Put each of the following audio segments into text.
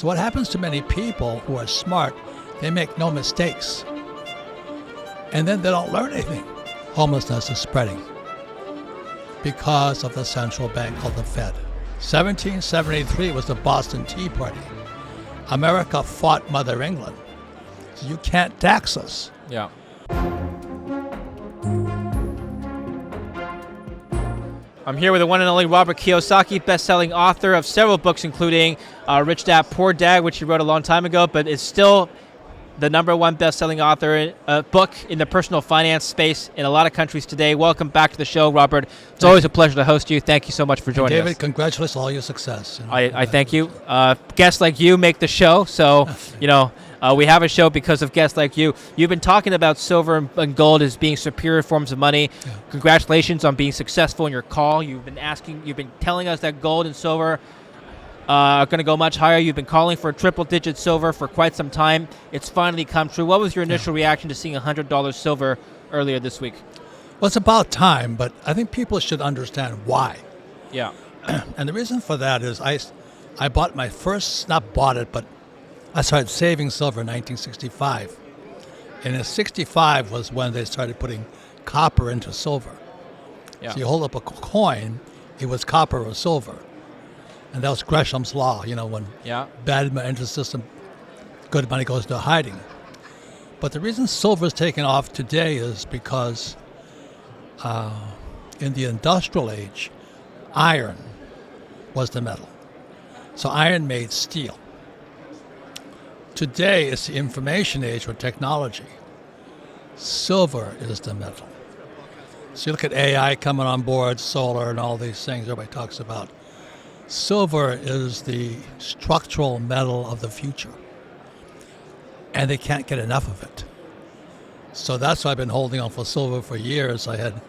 So what happens to many people who are smart, they make no mistakes. And then they don't learn anything. Homelessness is spreading because of the central bank called the Fed. 1773 was the Boston Tea Party. America fought Mother England. So you can't tax us. Yeah. I'm here with the one and only Robert Kiyosaki, best-selling author of several books, including Rich Dad, Poor Dad, which he wrote a long time ago, but is still the #1 best-selling author book in the personal finance space in a lot of countries today. Welcome back to the show, Robert. It's always a pleasure to host you. Thank you so much for joining us. David, congratulations on all your success. I thank you. Guests like you make the show, so we have a show because of guests like you. You've been talking about silver and gold as being superior forms of money. Yeah. Congratulations on being successful in your call. You've been telling us that gold and silver are going to go much higher. You've been calling for triple-digit silver for quite some time. It's finally come true. What was your initial reaction to seeing $100 silver earlier this week? Well, it's about time, but I think people should understand why. Yeah. And the reason for that is I bought my first, not bought it, but I started saving silver in 1965. And in 65 was when they started putting copper into silver. Yeah. So you hold up a coin, it was copper or silver. And that was Gresham's law, when bad money enters the system, good money goes into hiding. But the reason silver is taken off today is because in the industrial age, iron was the metal. So iron made steel. Today, it's the information age with technology. Silver is the metal. So you look at AI coming on board, solar and all these things everybody talks about. Silver is the structural metal of the future. And they can't get enough of it. So that's why I've been holding on for silver for years. I had,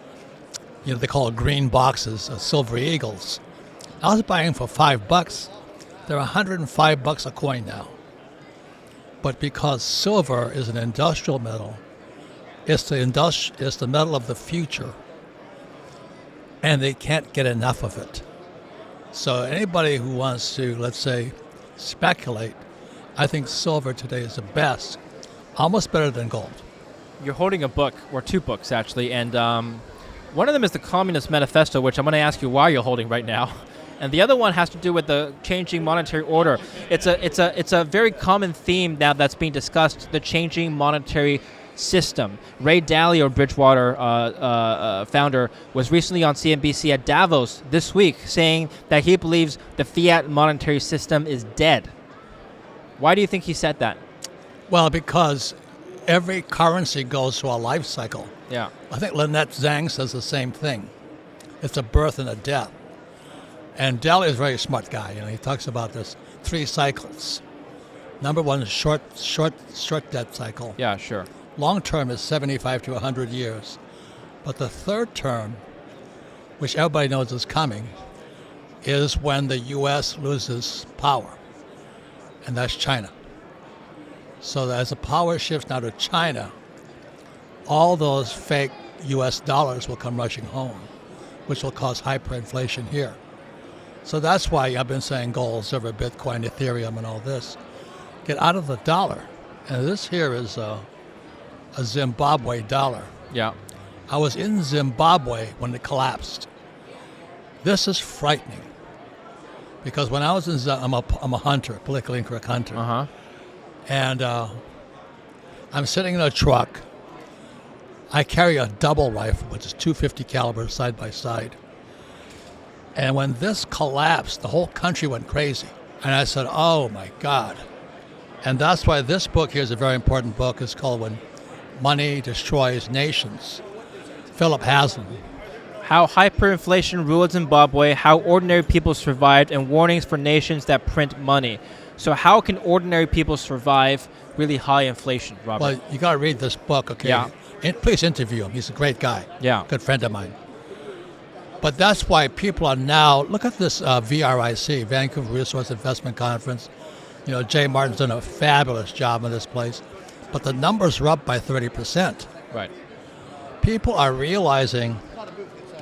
they call it green boxes, silver eagles. I was buying them for $5. They're $105 a coin now. But because silver is an industrial metal, it's the metal of the future, and they can't get enough of it. So anybody who wants to, let's say, speculate, I think silver today is the best, almost better than gold. You're holding a book, or two books actually, and one of them is the Communist Manifesto, which I'm going to ask you why you're holding right now. And the other one has to do with the changing monetary order. It's a very common theme now that's being discussed, the changing monetary system. Ray Dalio, Bridgewater founder, was recently on CNBC at Davos this week saying that he believes the fiat monetary system is dead. Why do you think he said that? Well, because every currency goes through a life cycle. Yeah. I think Lynette Zhang says the same thing. It's a birth and a death. And Dalio is a very smart guy. He talks about this 3 cycles. Number 1 is short debt cycle. Yeah, sure. Long term is 75 to 100 years. But the third term, which everybody knows is coming, is when the U.S. loses power. And that's China. So as the power shifts now to China, all those fake U.S. dollars will come rushing home, which will cause hyperinflation here. So that's why I've been saying gold, silver, Bitcoin, Ethereum, and all this. Get out of the dollar. And this here is a Zimbabwe dollar. Yeah. I was in Zimbabwe when it collapsed. This is frightening. Because when I was in Zimbabwe, I'm a hunter, politically incorrect hunter. Uh-huh. And I'm sitting in a truck. I carry a double rifle, which is .250 caliber side by side. And when this collapsed, the whole country went crazy. And I said, oh my God. And that's why this book here is a very important book. It's called When Money Destroys Nations. Philip Haslam. How hyperinflation ruled Zimbabwe, how ordinary people survived, and warnings for nations that print money. So how can ordinary people survive really high inflation, Robert? Well, you got to read this book, okay? Yeah. Please interview him. He's a great guy. Yeah. Good friend of mine. But that's why people are now, look at this VRIC, Vancouver Resource Investment Conference. Jay Martin's done a fabulous job in this place. But the numbers are up by 30%. Right. People are realizing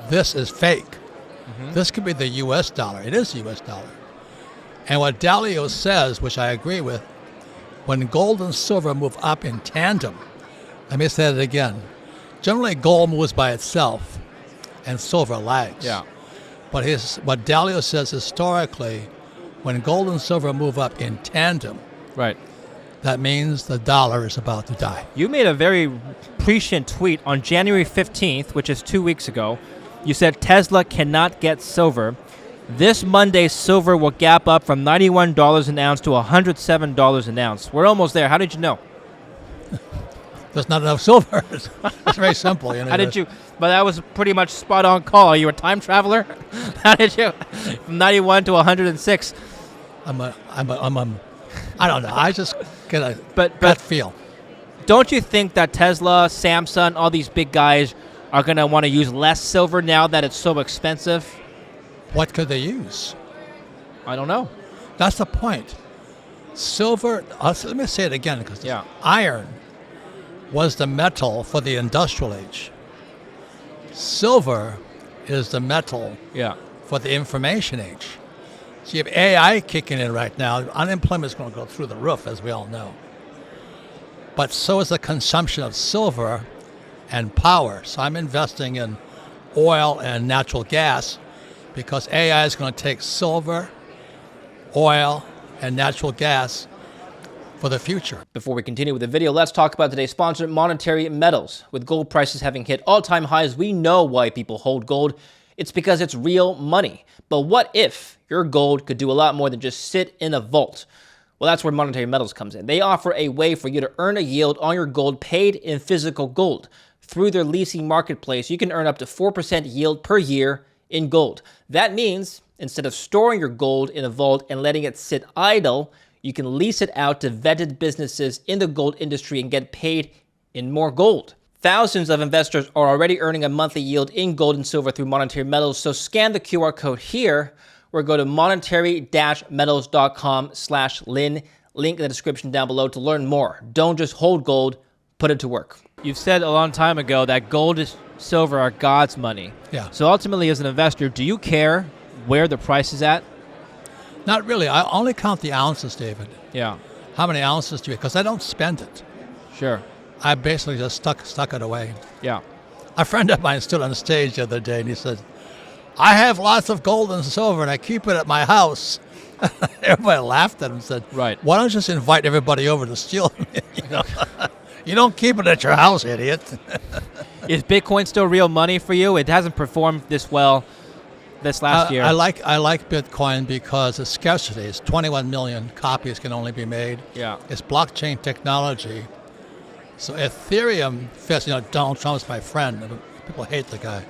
this is fake. Mm-hmm. This could be the U.S. dollar. It is the U.S. dollar. And what Dalio says, which I agree with, when gold and silver move up in tandem, let me say that again. Generally, gold moves by itself and silver lags. Yeah. But what Dalio says historically, when gold and silver move up in tandem, Right. that means the dollar is about to die. You made a very prescient tweet on January 15th, which is 2 weeks ago. You said Tesla cannot get silver. This Monday, silver will gap up from $91 an ounce to $107 an ounce. We're almost there. How did you know? There's not enough silver. It's very simple. You know. How did you? But that was pretty much spot on call. Are you a time traveler? How did you? From 91 to 106. I don't know. I just get a But gut feel. don't you think that Tesla, Samsung, all these big guys are going to want to use less silver now that it's so expensive? What could they use? I don't know. That's the point. Silver, let me say it again, because Yeah. iron was the metal for the industrial age. Silver is the metal Yeah. for the information age. So you have AI kicking in right now. Unemployment is going to go through the roof, as we all know. But so is the consumption of silver and power. So I'm investing in oil and natural gas because AI is going to take silver, oil, and natural gas for the future. Before we continue with the video, let's talk about today's sponsor, Monetary Metals. With gold prices having hit all-time highs, we know why people hold gold. It's because it's real money. But what if your gold could do a lot more than just sit in a vault? Well, that's where Monetary Metals comes in. They offer a way for you to earn a yield on your gold paid in physical gold. Through their leasing marketplace, you can earn up to 4% yield per year in gold. That means instead of storing your gold in a vault and letting it sit idle, you can lease it out to vetted businesses in the gold industry and get paid in more gold. Thousands of investors are already earning a monthly yield in gold and silver through Monetary Metals, so scan the QR code here or go to monetary-metals.com/Lin. Link in the description down below to learn more. Don't just hold gold, put it to work. You've said a long time ago that gold and silver are God's money. Yeah. So ultimately, as an investor, do you care where the price is at? Not really. I only count the ounces, David. Yeah, How many ounces do you? Because I don't spend it. sure. I basically just stuck it away. Yeah. A friend of mine stood on stage the other day and he said, I have lots of gold and silver and I keep it at my house. Everybody laughed at him and said, Right. why don't you just invite everybody over to steal it? You know? You don't keep it at your house, idiot. Is Bitcoin still real money for you? It hasn't performed this well this last year. I like Bitcoin because it's scarcity. It's 21 million copies can only be made. Yeah. It's blockchain technology. So Ethereum fits, Donald Trump's my friend. People hate the guy.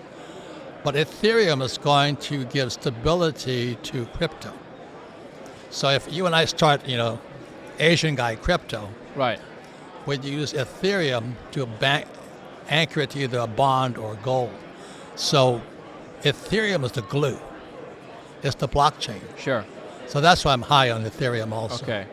But Ethereum is going to give stability to crypto. So if you and I start, Asian guy crypto, Right. we'd use Ethereum to anchor it to either a bond or gold. So Ethereum is the glue. It's the blockchain. Sure. So that's why I'm high on Ethereum also. Okay.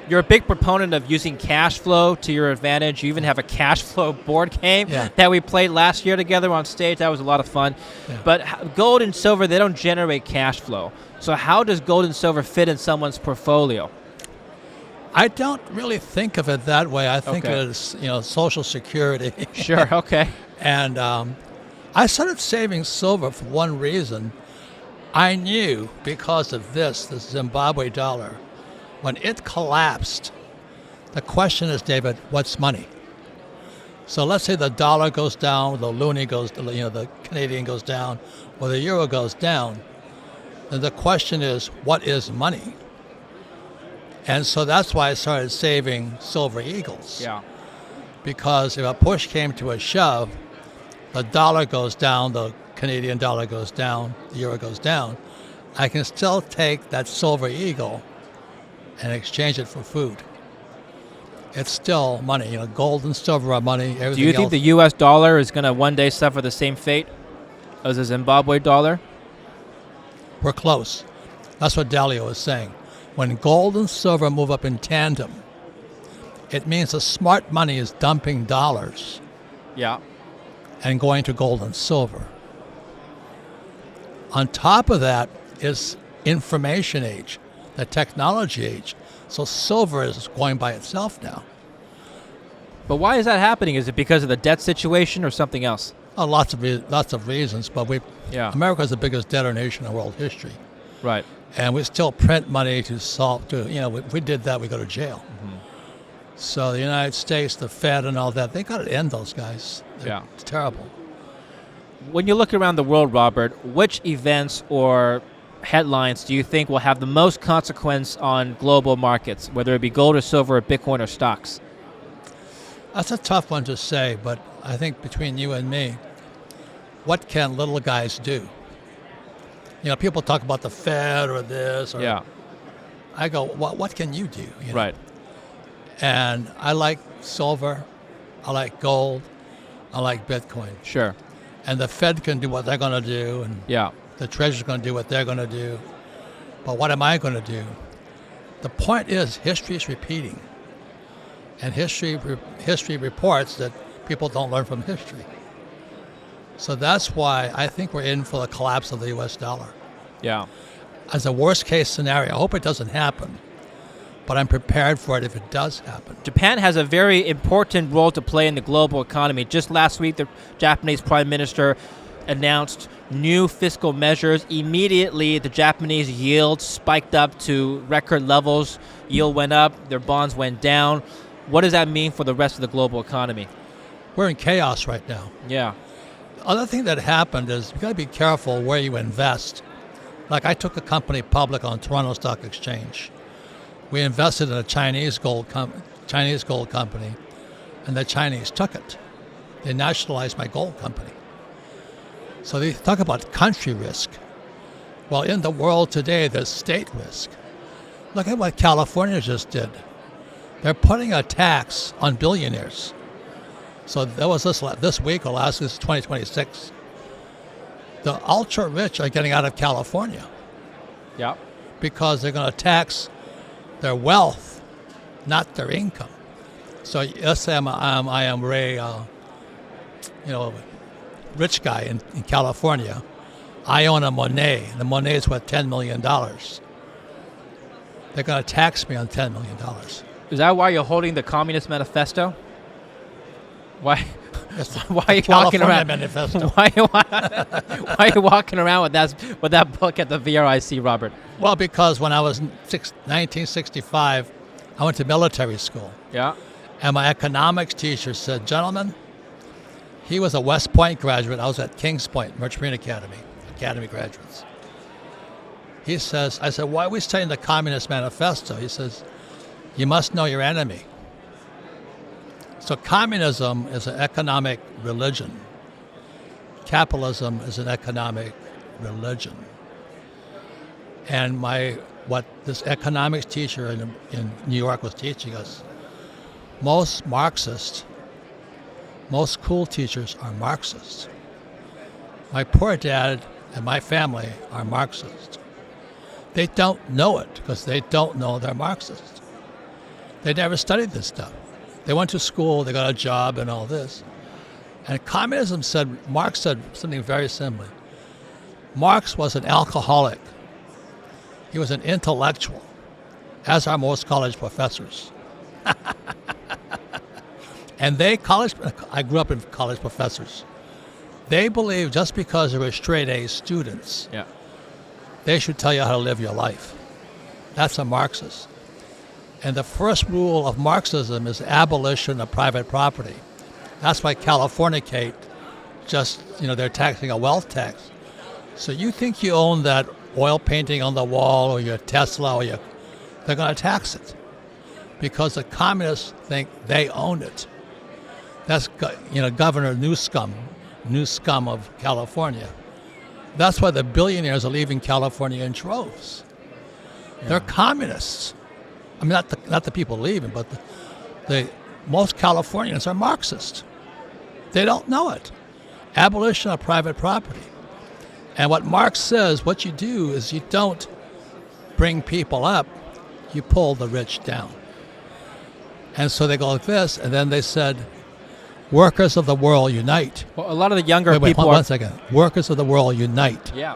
You're a big proponent of using cash flow to your advantage. You even have a cash flow board game that we played last year together on stage. That was a lot of fun. Yeah. But gold and silver, they don't generate cash flow. So how does gold and silver fit in someone's portfolio? I don't really think of it that way. I think Okay. of it as, Social Security. Sure, okay. And I started saving silver for one reason. I knew because of the Zimbabwe dollar, when it collapsed, the question is, David, what's money? So let's say the dollar goes down, the loonie goes, the Canadian goes down, or the euro goes down. Then the question is, what is money? And so that's why I started saving silver eagles. Yeah. Because if a push came to a shove, the dollar goes down, the Canadian dollar goes down, the euro goes down, I can still take that silver eagle and exchange it for food. It's still money. Gold and silver are money. Everything Do you think else, the U.S. dollar is going to one day suffer the same fate as the Zimbabwe dollar? we're close. That's what Dalio is saying. When gold and silver move up in tandem, it means the smart money is dumping dollars Yeah. and going to gold and silver. On top of that is information age. the technology age. So silver is going by itself now. But why is that happening? Is it because of the debt situation or something else? Oh, lots of reasons, but Yeah. America is the biggest debtor nation in world history, Right. and we still print money to solve. If we did that, we go to jail. Mm-hmm. So the United States, the Fed, and all that, they got to end those guys. Yeah. It's terrible. When you look around the world, Robert, which events or headlines do you think will have the most consequence on global markets, whether it be gold or silver or Bitcoin or stocks? That's a tough one to say, but I think between you and me, what can little guys do? People talk about the Fed or this. Or Yeah. I go, what can you do? Right. And I like silver, I like gold, I like Bitcoin. Sure. And the Fed can do what they're going to do, and Yeah. the Treasury's going to do what they're going to do. But what am I going to do? The point is, history is repeating. And history reports that people don't learn from history. So that's why I think we're in for the collapse of the U.S. dollar. Yeah. As a worst case scenario, I hope it doesn't happen, but I'm prepared for it if it does happen. Japan has a very important role to play in the global economy. Just last week, the Japanese Prime Minister announced new fiscal measures. Immediately, the Japanese yield spiked up to record levels. Yield went up, their bonds went down. What does that mean for the rest of the global economy? We're in chaos right now. Yeah. The other thing that happened is you got to be careful where you invest. Like I took a company public on Toronto Stock Exchange. We invested in a Chinese gold company, and the Chinese took it. They nationalized my gold company. So they talk about country risk. Well, in the world today, there's state risk. Look at what California just did. They're putting a tax on billionaires. So that was this week or last week, 2026. The ultra rich are getting out of California Yeah. because they're going to tax their wealth, not their income. So let's say I am Ray, rich guy in California. I own a Monet. The Monet is worth $10 million. They're going to tax me on $10 million. Is that why you're holding the Communist Manifesto? Why? That's the Why are you walking California around? Manifesto. Why are you walking around with that book at the VRIC, Robert? Well, because when I was 1965, I went to military school. Yeah. And my economics teacher said, gentlemen, he was a West Point graduate. I was at Kings Point, Merchant Marine Academy graduates. He says, I said, why are we studying the Communist Manifesto? He says, you must know your enemy. So communism is an economic religion. Capitalism is an economic religion. And what this economics teacher in New York was teaching us, most Marxists, most cool teachers are Marxists. My poor dad and my family are Marxists. They don't know it because they don't know they're Marxists. They never studied this stuff. They went to school, they got a job and all this. And communism Marx said something very similar. Marx was an alcoholic. He was an intellectual, as are most college professors. And I grew up in college professors. They believe just because they were straight A students, Yeah. they should tell you how to live your life. That's a Marxist. And the first rule of Marxism is abolition of private property. That's why Californicate they're taxing a wealth tax. So you think you own that oil painting on the wall or your Tesla they're going to tax it because the communists think they own it. That's, Governor Newsom of California. That's why the billionaires are leaving California in droves. Yeah. They're communists. I mean, not the people leaving, but the most Californians are Marxist. They don't know it. Abolition of private property. And what Marx says, what you do is you don't bring people up, you pull the rich down. And so they go like this, and then they said, workers of the world unite. Well, a lot of the younger Wait, people one second. Workers of the world unite. Yeah.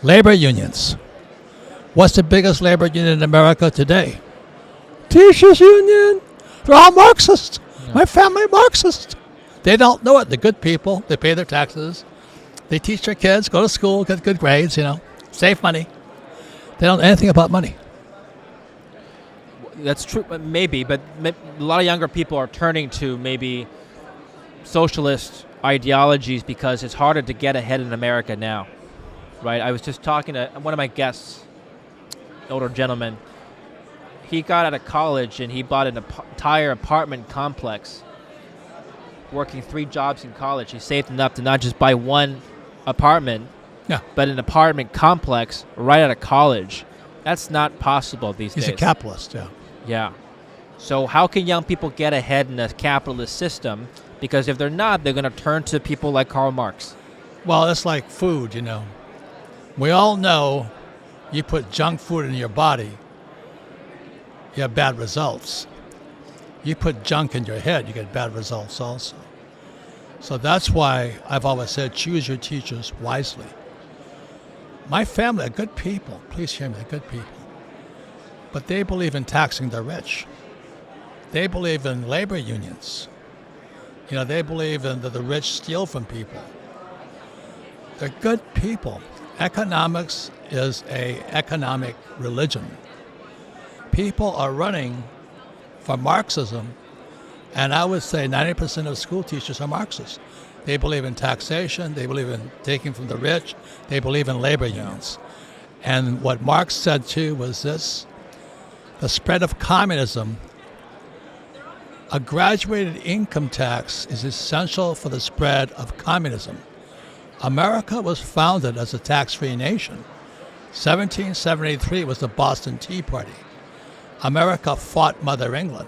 Labor unions. What's the biggest labor union in America today? Teachers Union. They're all Marxist. Yeah. My family Marxist. They don't know it. They're good people. They pay their taxes. They teach their kids, go to school, get good grades, save money. They don't know anything about money. That's true, maybe, but a lot of younger people are turning to maybe socialist ideologies because it's harder to get ahead in America now, right? I was just talking to one of my guests, older gentleman. He got out of college and he bought an entire apartment complex, working 3 jobs in college. He saved enough to not just buy one apartment, but an apartment complex right out of college. That's not possible these days. He's a capitalist, Yeah. So how can young people get ahead in a capitalist system? Because if they're not, they're going to turn to people like Karl Marx. Well, it's like food, We all know you put junk food in your body, you have bad results. You put junk in your head, you get bad results also. So that's why I've always said, choose your teachers wisely. My family are good people. Please hear me, they're good people. But they believe in taxing the rich. They believe in labor unions. They believe in that the rich steal from people. They're good people. Economics is an economic religion. People are running for Marxism, and I would say 90% of school teachers are Marxists. They believe in taxation. They believe in taking from the rich. They believe in labor unions. And what Marx said, too, was this: the spread of communism, a graduated income tax is essential for the spread of communism. America was founded as a tax-free nation. 1773 was the Boston Tea Party. America fought Mother England.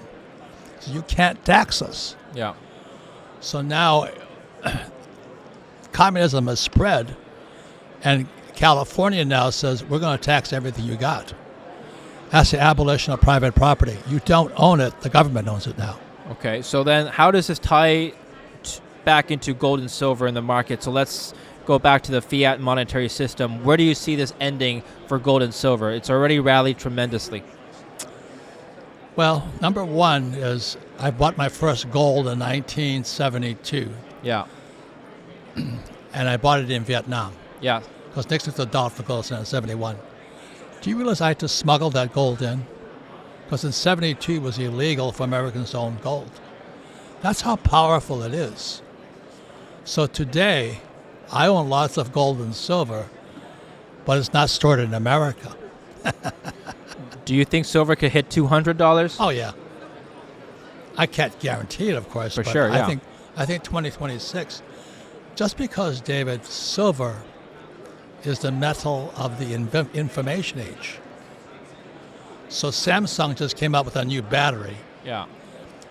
So you can't tax us. Yeah. So now communism has spread, and California now says, we're going to tax everything you got. That's the abolition of private property. You don't own it, the government owns it now. Okay, so then how does this tie back into gold and silver in the market? So let's go back to the fiat monetary system. Where do you see this ending for gold and silver? It's already rallied tremendously. Well, number one is I bought my first gold in 1972. Yeah. And I bought it in Vietnam. Yeah. Because Nixon took the dollar for gold in 71. Do you realize I had to smuggle that gold in? Because in 72 it was illegal for Americans to own gold. That's how powerful it is. So today, I own lots of gold and silver, but it's not stored in America. Do you think silver could hit $200? Oh, yeah. I can't guarantee it, of course. For but sure, yeah. I think 2026, just because, David, silver is the metal of the information age. So Samsung just came out with a new battery. Yeah.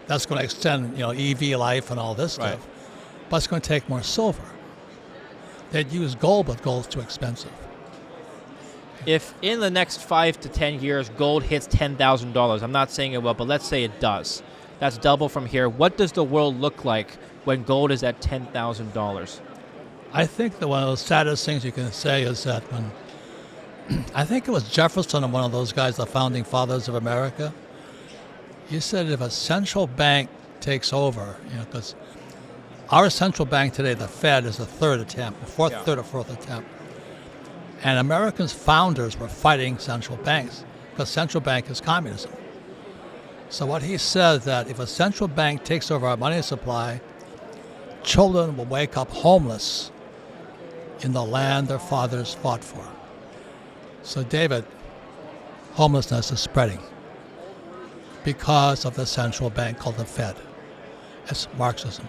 That's going to extend, EV life and all this Right. stuff. But it's going to take more silver. They'd use gold, but gold's too expensive. If in the next 5 to 10 years gold hits $10,000, I'm not saying it will, but let's say it does. That's double from here. What does the world look like when gold is at $10,000? I think that one of the saddest things you can say is that when, I think it was Jefferson and one of those guys, the founding fathers of America, he said if a central bank takes over, because our central bank today, the Fed, is the third attempt, third or fourth attempt. And Americans' founders were fighting central banks because central bank is communism. So what he said that if a central bank takes over our money supply, children will wake up homeless in the land their fathers fought for. So David, homelessness is spreading because of the central bank called the Fed. It's Marxism.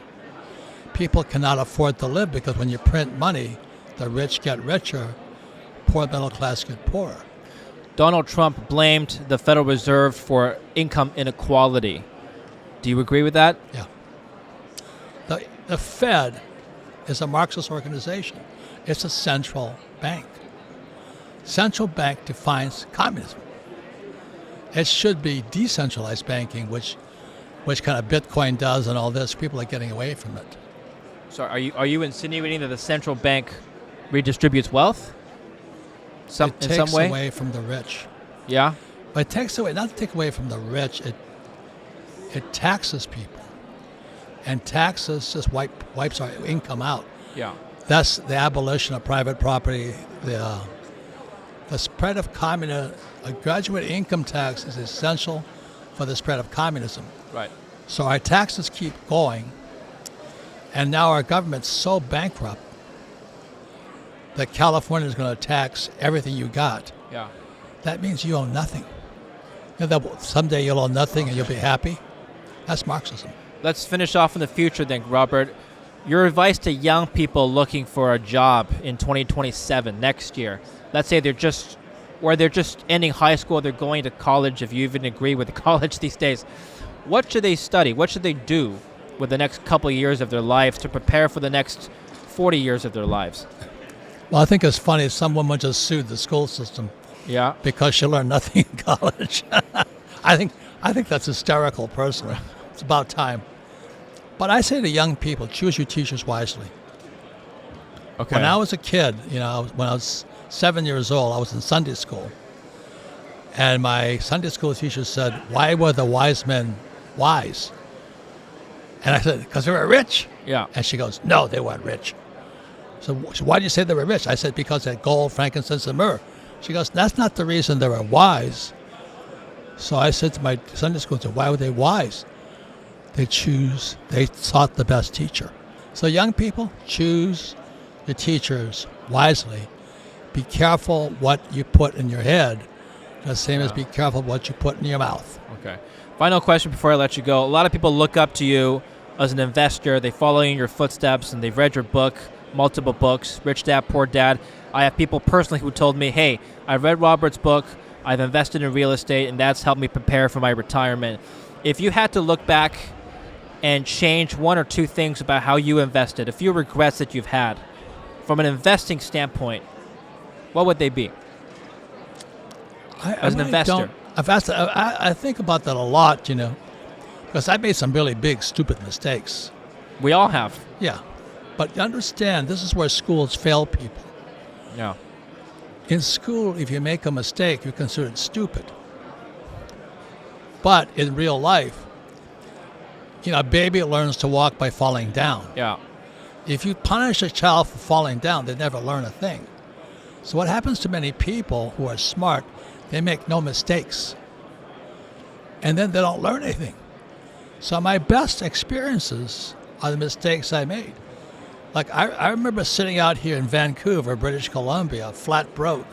People cannot afford to live because when you print money, the rich get richer, poor middle class get poorer. Donald Trump blamed the Federal Reserve for income inequality. Do you agree with that? Yeah. The Fed is a Marxist organization. It's a central bank. Central bank defines communism. It should be decentralized banking, which kind of Bitcoin does and all this. People are getting away from it. So are you insinuating that the central bank redistributes wealth? in takes some way? away from the rich. Yeah. But it takes away, not to take away from the rich, it taxes people. And taxes just wipes our income out. Yeah. That's the abolition of private property. The spread of communism, a graduate income tax is essential for the spread of communism. Right. So our taxes keep going, and now our government's so bankrupt that California is going to tax everything you got. Yeah. That means you own nothing. You know that someday you'll own nothing and you'll be happy? That's Marxism. Let's finish off in the future then, Robert. Your advice to young people looking for a job in 2027, next year. Let's say they're just ending high school, they're going to college, if you even agree with college these days. What should they study? What should they do with the next couple of years of their lives to prepare for the next 40 years of their lives? Well, I think it's funny. Some woman just sued the school system Yeah. because she learned nothing in college. I think that's hysterical, personally. It's about time. But I say to young people, choose your teachers wisely. Okay. When I was a kid, when I was 7 years old, I was in Sunday school. And my Sunday school teacher said, "Why were the wise men wise?" And I said, "Because they were rich." Yeah. And she goes, "No, they weren't rich." So why do you say they were rich? I said, "Because they had gold, frankincense, and myrrh." She goes, "That's not the reason they were wise." So I said to my Sunday school teacher, "Why were they wise?" They sought the best teacher. So young people, choose your teachers wisely. Be careful what you put in your head, the same as be careful what you put in your mouth. Okay. Final question before I let you go. A lot of people look up to you as an investor. They follow in your footsteps, and they've read your book, multiple books, Rich Dad, Poor Dad. I have people personally who told me, hey, I read Robert's book, I've invested in real estate, and that's helped me prepare for my retirement. If you had to look back and change one or two things about how you invested, a few regrets that you've had from an investing standpoint, what would they be? As an investor? I think about that a lot, because I made some really big, stupid mistakes. We all have. Yeah. But understand, this is where schools fail people. Yeah. In school, if you make a mistake, you're considered stupid. But in real life, a baby learns to walk by falling down. Yeah. If you punish a child for falling down, they never learn a thing. So what happens to many people who are smart, they make no mistakes. And then they don't learn anything. So my best experiences are the mistakes I made. Like I remember sitting out here in Vancouver, British Columbia, flat broke,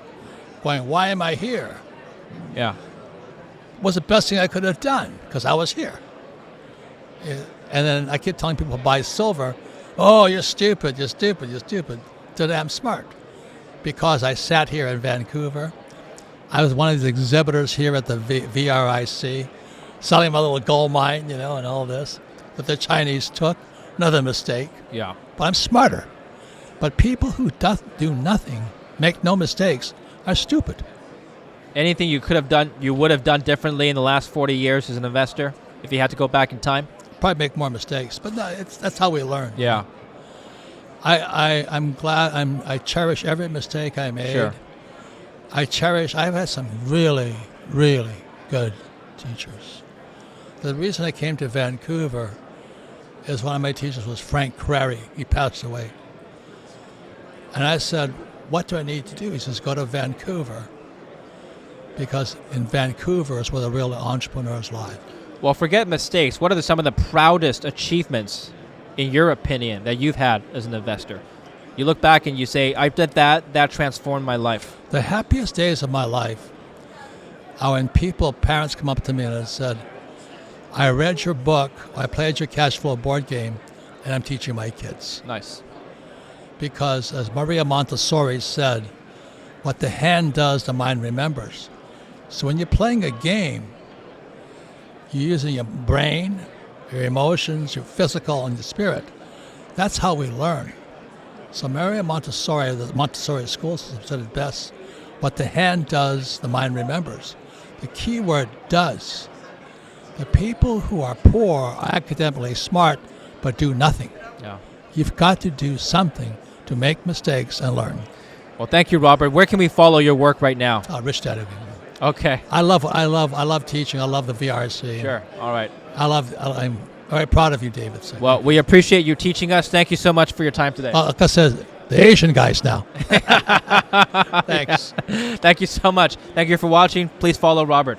going, why am I here? Yeah. It was the best thing I could have done because I was here. And then I kept telling people to buy silver. Oh, you're stupid, you're stupid, you're stupid. Today I'm smart because I sat here in Vancouver. I was one of the exhibitors here at the VRIC, selling my little gold mine, and all this that the Chinese took. Another mistake. Yeah. But I'm smarter. But people who do nothing, make no mistakes, are stupid. Anything you could have done, you would have done differently in the last 40 years as an investor, if you had to go back in time? Probably make more mistakes, but no, that's how we learn. Yeah. I'm glad. I cherish every mistake I made. Sure. I've had some really, really good teachers. The reason I came to Vancouver is one of my teachers was Frank Crary. He passed away. And I said, what do I need to do? He says, go to Vancouver. Because in Vancouver is where the real entrepreneurs lie. Well, forget mistakes. What are some of the proudest achievements, in your opinion, that you've had as an investor? You look back and you say, I did that transformed my life. The happiest days of my life are when parents come up to me and said, I read your book, I played your cash flow board game, and I'm teaching my kids. Nice. Because as Maria Montessori said, what the hand does, the mind remembers. So when you're playing a game, you're using your brain, your emotions, your physical, and your spirit. That's how we learn. So Maria Montessori, the Montessori school system, said it best. What the hand does, the mind remembers. The key word does. The people who are poor are academically smart, but do nothing. Yeah. You've got to do something to make mistakes and learn. Well, thank you, Robert. Where can we follow your work right now? Rich Dad. Okay. I love teaching. I love the VRC. Sure. All right. I'm very proud of you, David. So Well, we appreciate you teaching us. Thank you so much for your time today. like I said, the Asian guys now. Thanks. Thank you so much. Thank you for watching. Please follow Robert.